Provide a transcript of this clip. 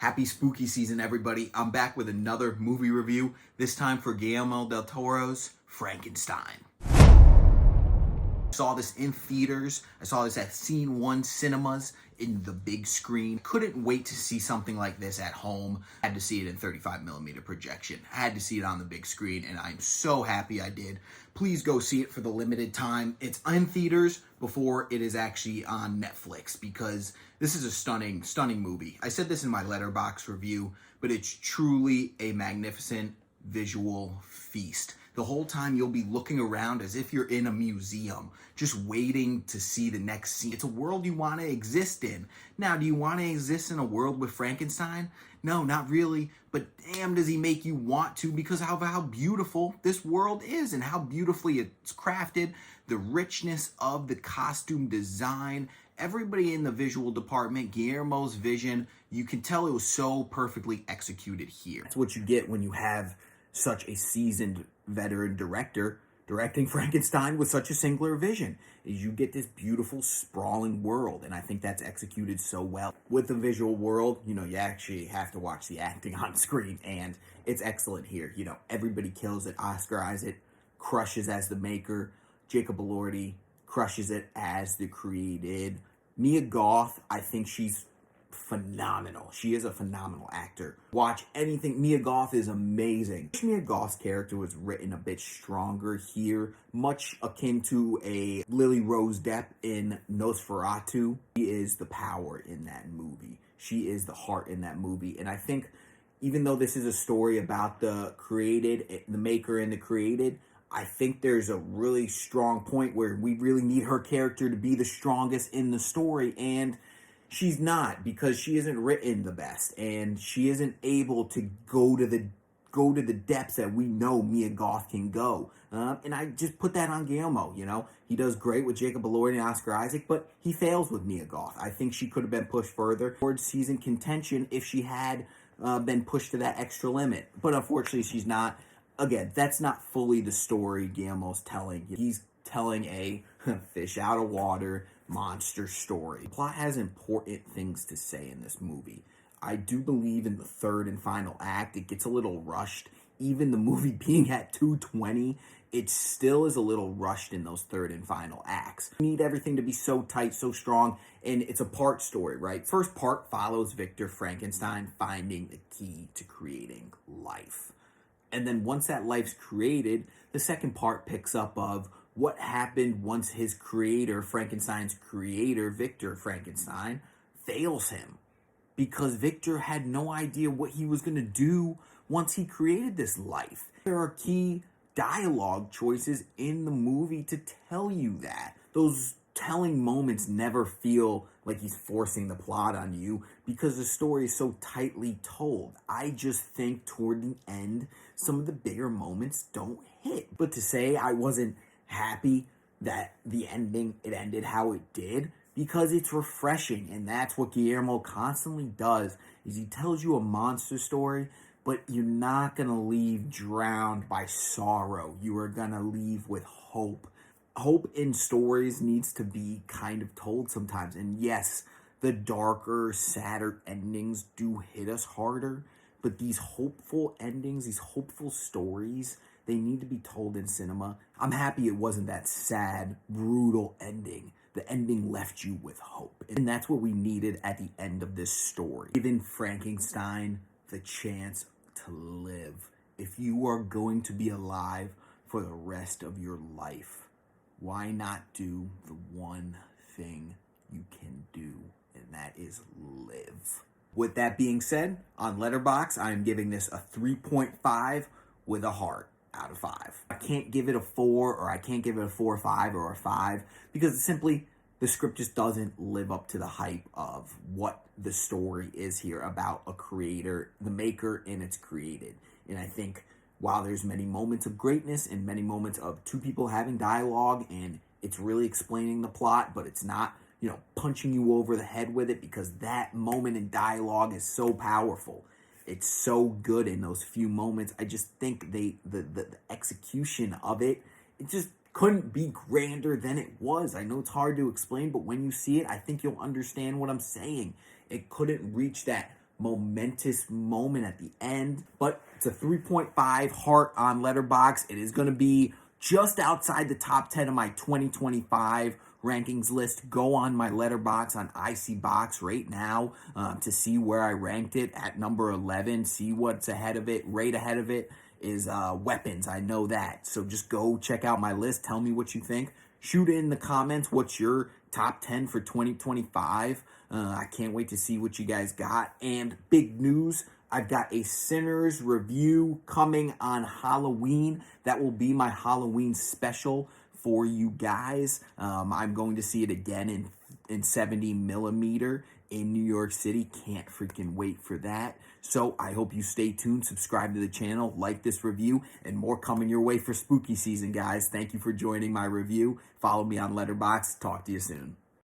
Happy spooky season, everybody. I'm back with another movie review, this time for Guillermo del Toro's Frankenstein. I saw this in theaters. I saw this at Scene 1 Cinemas in the big screen. Couldn't wait to see something like this at home. I had to see it in 35mm projection. I had to see it on the big screen, and I'm so happy I did. Please go see it for the limited time. It's in theaters before it is actually on Netflix, because this is a stunning, stunning movie. I said this in my Letterboxd review, but it's truly a magnificent visual feast. The whole time you'll be looking around as if you're in a museum, just waiting to see the next scene. It's a world you want to exist in. Now, do you want to exist in a world with Frankenstein? No, not really, but damn does he make you want to, because of how beautiful this world is and how beautifully it's crafted, the richness of the costume design, everybody in the visual department, Guillermo's vision, you can tell it was so perfectly executed here. That's what you get when you have such a seasoned veteran director directing Frankenstein with such a singular vision, is you get this beautiful sprawling world, and I think that's executed so well. With the visual world, you actually have to watch the acting on screen, and it's excellent here. Everybody kills it. Oscar Isaac crushes as the maker. Jacob Elordi crushes it as the created. Mia Goth, I think she's phenomenal. She is a phenomenal actor. Watch anything. Mia Goth is amazing. Mia Goth's character was written a bit stronger here, much akin to a Lily Rose Depp in Nosferatu. She is the power in that movie. She is the heart in that movie. And I think even though this is a story about the created, the maker and the created, I think there's a really strong point where we really need her character to be the strongest in the story, and she's not, because she isn't written the best, and she isn't able to go to the depths that we know Mia Goth can go. And I just put that on Guillermo. He does great with Jacob Elordi and Oscar Isaac, but he fails with Mia Goth. I think she could have been pushed further towards season contention if she had been pushed to that extra limit. But unfortunately, she's not. Again, that's not fully the story Guillermo's telling. He's telling a fish out of water monster story. The plot has important things to say in this movie. I do believe in the third and final act, it gets a little rushed. Even the movie being at 220, it still is a little rushed in those third and final acts. You need everything to be so tight, so strong, and it's a part story, right? First part follows Victor Frankenstein finding the key to creating life. And then once that life's created, the second part picks up of what happened once his creator, Frankenstein's creator, Victor Frankenstein, fails him. Because Victor had no idea what he was going to do once he created this life. There are key dialogue choices in the movie to tell you that. Those telling moments never feel like he's forcing the plot on you, because the story is so tightly told. I just think toward the end, some of the bigger moments don't hit. But to say I wasn't happy that the ending, it ended how it did, because it's refreshing, and that's what Guillermo constantly does, is he tells you a monster story, but you're not gonna leave drowned by sorrow. You are gonna leave with hope. Hope in stories needs to be kind of told sometimes, and yes, the darker, sadder endings do hit us harder, but these hopeful endings, these hopeful stories, they need to be told in cinema. I'm happy it wasn't that sad, brutal ending. The ending left you with hope. And that's what we needed at the end of this story. Giving Frankenstein the chance to live. If you are going to be alive for the rest of your life, why not do the one thing you can do, and that is live? With that being said, on Letterboxd, I am giving this a 3.5 with a heart out of 5. I can't give it a 4, or I can't give it a 4.5 or a 5, because simply the script just doesn't live up to the hype of what the story is here about a creator, the maker, and it's created. And I think while there's many moments of greatness and many moments of two people having dialogue, and it's really explaining the plot, but it's not, punching you over the head with it, because that moment in dialogue is so powerful. It's so good in those few moments. I just think the execution of it just couldn't be grander than it was. I know it's hard to explain, but when you see it, I think you'll understand what I'm saying. It couldn't reach that momentous moment at the end. But it's a 3.5 heart on Letterboxd. It is going to be just outside the top 10 of my 2025 rankings list. Go on my Letterboxd on ICBox right now to see where I ranked it at number 11. See what's ahead of it. Right ahead of it is weapons. I know that. So just go check out my list. Tell me what you think. Shoot in the comments what's your top 10 for 2025. I can't wait to see what you guys got. And big news, I've got a Sinners review coming on Halloween. That will be my Halloween special for you guys. I'm going to see it again in 70 millimeter in New York City. Can't freaking wait for that. So I hope you stay tuned, subscribe to the channel, like this review, and more coming your way for spooky season, guys. Thank you for joining my review. Follow me on Letterboxd. Talk to you soon.